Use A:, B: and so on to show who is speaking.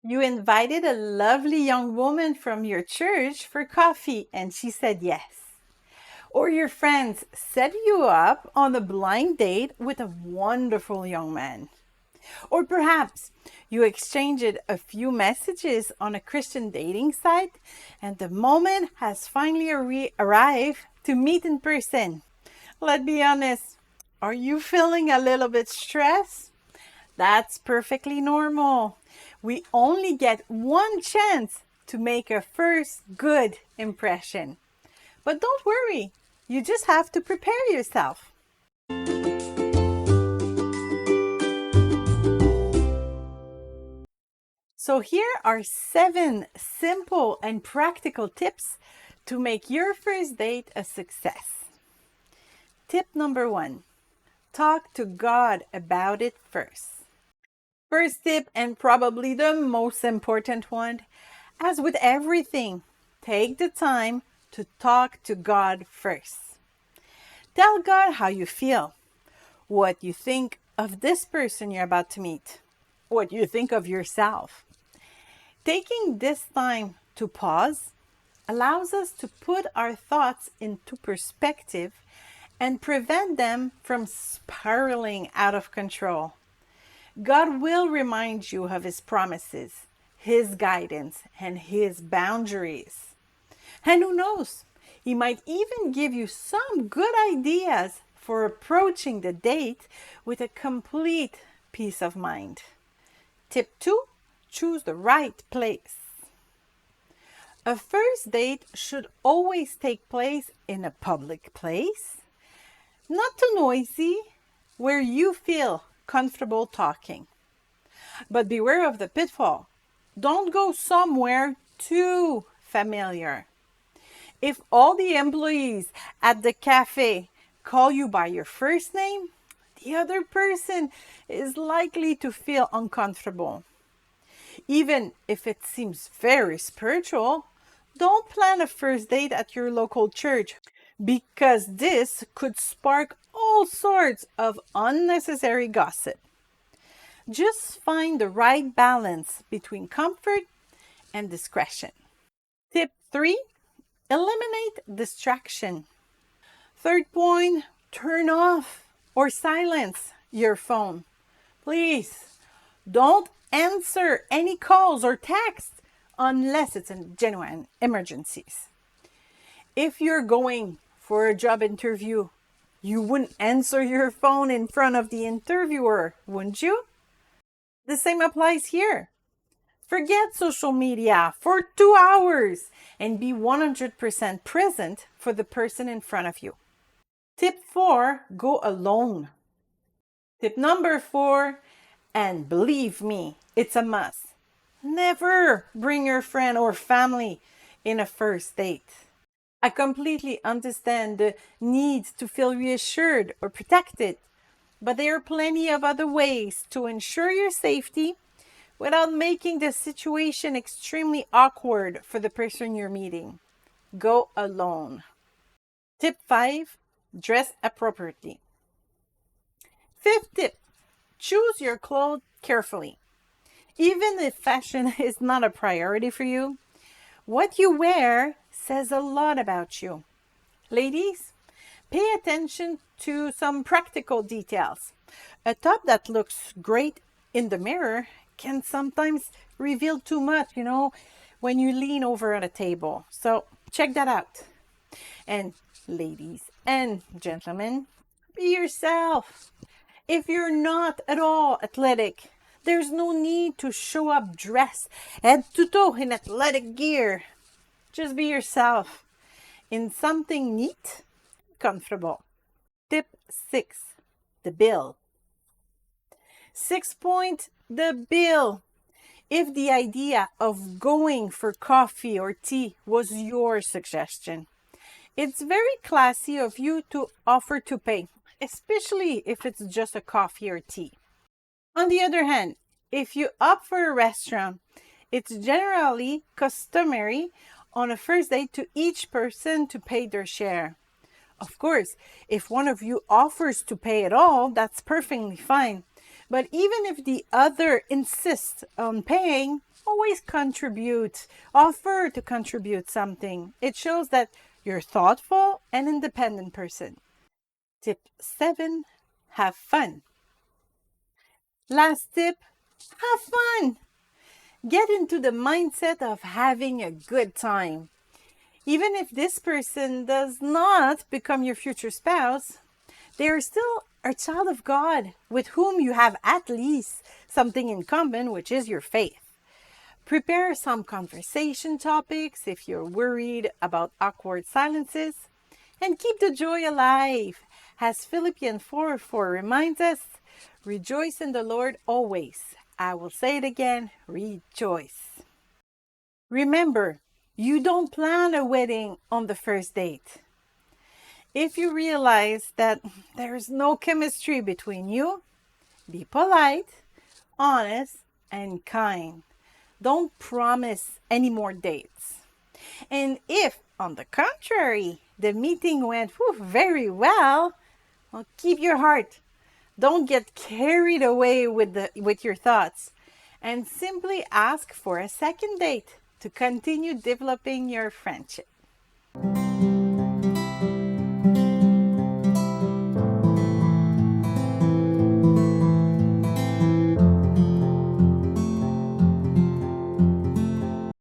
A: You invited a lovely young woman from your church for coffee and she said yes. Or your friends set you up on a blind date with a wonderful young man. Or perhaps you exchanged a few messages on a Christian dating site and the moment has finally arrived to meet in person. Let's be honest, are you feeling a little bit stressed? That's perfectly normal. We only get one chance to make a first good impression. But don't worry, you just have to prepare yourself. So, here are 7 simple and practical tips to make your first date a success. Tip number 1, talk to God about it first. First tip, and probably the most important one, as with everything, take the time to talk to God first. Tell God how you feel, what you think of this person you're about to meet, what you think of yourself. Taking this time to pause allows us to put our thoughts into perspective and prevent them from spiraling out of control. God will remind you of His promises, His guidance, and His boundaries. And who knows, He might even give you some good ideas for approaching the date with a complete peace of mind. Tip 2, choose the right place. A first date should always take place in a public place, not too noisy, where you feel comfortable talking. But beware of the pitfall. Don't go somewhere too familiar. If all the employees at the cafe call you by your first name, the other person is likely to feel uncomfortable. Even if it seems very spiritual, don't plan a first date at your local church because this could spark all sorts of unnecessary gossip. Just find the right balance between comfort and discretion. Tip 3, eliminate distraction. Third point, turn off or silence your phone. Please don't answer any calls or texts unless it's a genuine emergencies. If you're going for a job interview, you wouldn't answer your phone in front of the interviewer, wouldn't you? The same applies here. Forget social media for 2 hours and be 100% present for the person in front of you. Tip 4, go alone. Tip number 4, and believe me, it's a must. Never bring your friend or family in a first date. I completely understand the need to feel reassured or protected, but there are plenty of other ways to ensure your safety without making the situation extremely awkward for the person you're meeting. Go alone. Tip 5, dress appropriately. Fifth tip, choose your clothes carefully. Even if fashion is not a priority for you, what you wear says a lot about you. Ladies, pay attention to some practical details. A top that looks great in the mirror can sometimes reveal too much, when you lean over at a table. So check that out. And ladies and gentlemen, be yourself. If you're not at all athletic, there's no need to show up dressed head to toe in athletic gear. Just be yourself in something neat, comfortable. Tip 6, the bill. 6 point, the bill. If the idea of going for coffee or tea was your suggestion, it's very classy of you to offer to pay, especially if it's just a coffee or tea. On the other hand, if you opt for a restaurant, it's generally customary on a first date to each person to pay their share. Of course, if one of you offers to pay it all, that's perfectly fine. But even if the other insists on paying, always contribute. Offer to contribute something. It shows that you're thoughtful and independent person. Tip 7, have fun. Last tip, have fun. Get into the mindset of having a good time. Even if this person does not become your future spouse, they are still a child of God with whom you have at least something in common, which is your faith. Prepare some conversation topics if you're worried about awkward silences, and keep the joy alive. As Philippians 4:4 reminds us, rejoice in the Lord always. I will say it again, rejoice. Remember, you don't plan a wedding on the first date. If you realize that there's no chemistry between you, be polite, honest, and kind. Don't promise any more dates. And if, on the contrary, the meeting went very well, keep your heart. Don't get carried away with your thoughts, and simply ask for a second date to continue developing your friendship.